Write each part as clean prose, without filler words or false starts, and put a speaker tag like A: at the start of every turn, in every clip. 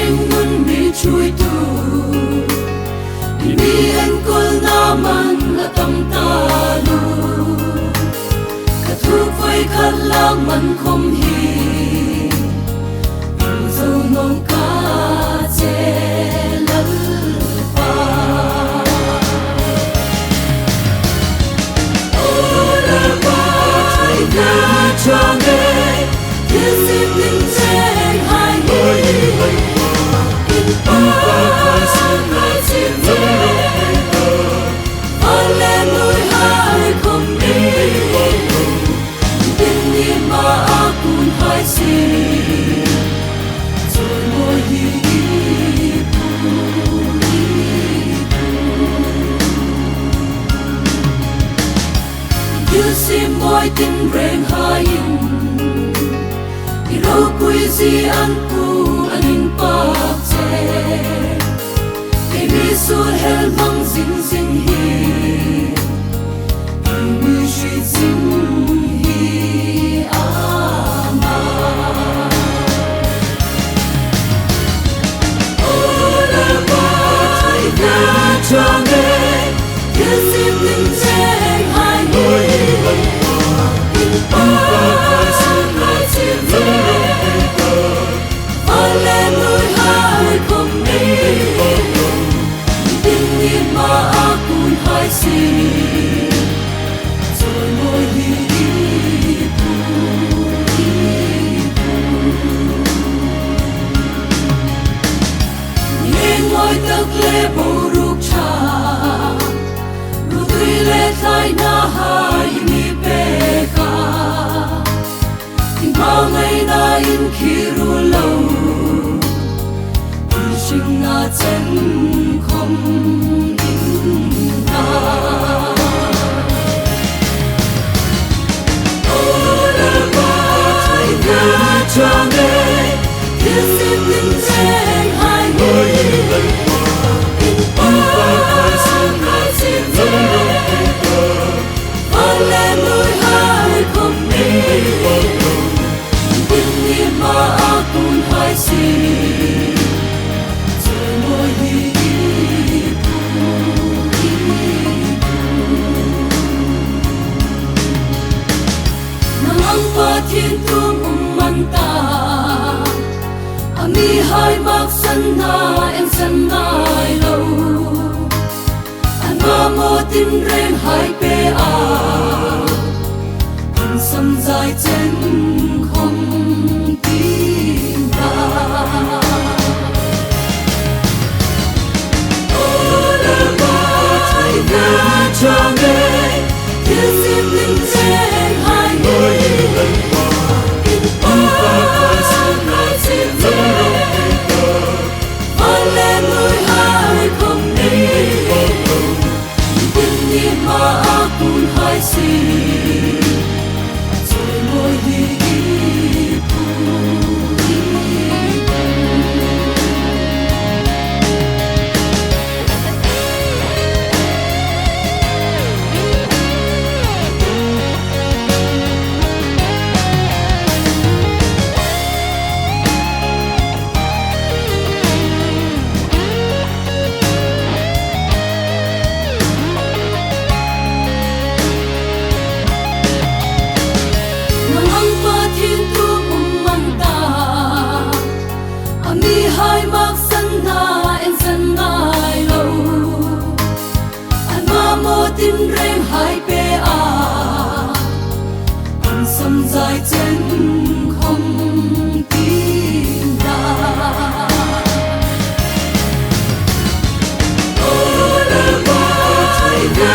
A: sinh mun mi chui tu mi en kol na man la tam ta lu ka thu voi khat lang man khom hi zo nong ka che lal pa o la bai na chang de thiên sim linh cheng hai hi in pa san hai chim ve on lên núi hai không đi tin đi mà akun hai si rồi ngồi hi yêu sim môi tin reng hai rau kui si an pu anin pa che ke mi su hel mang zing zing hi mi shi zing hi ama o la bai na chang de thiên sim linh cheng hai người in pa san hai chim ve lên núi hai không đi tin đi mà akun hai si rồi ngồi hi pu nghe ngồi tắc lê bồ rục cha ru tuy lê thay na hai mi pe ka tin bao ngày na in khi ru lâu sinh na chân không in ta o la bai na chang de thiên sim linh cheng hai người in pa san hai chim ve on lên núi hai không đi tin đi mà akun hai si thiên tung man ta ami hai mak san na en san nai lo an ma mo tin reng hai pe a an sam zai chen không tin ta o la bai na chang de thiên sim linh cheng hai người on lên núi hai không đi tin đi mà akun hai si rồi ngồi hi hai mak san na en san nai lo an ma mo tin reng hai pe a an sam zai chen không tin ta o la bai na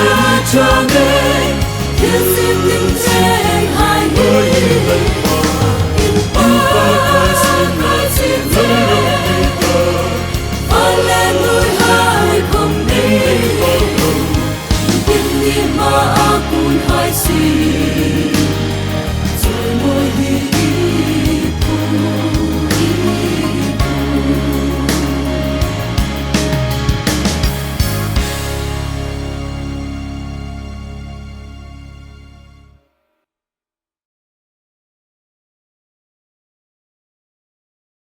A: chang de thiên sim linh cheng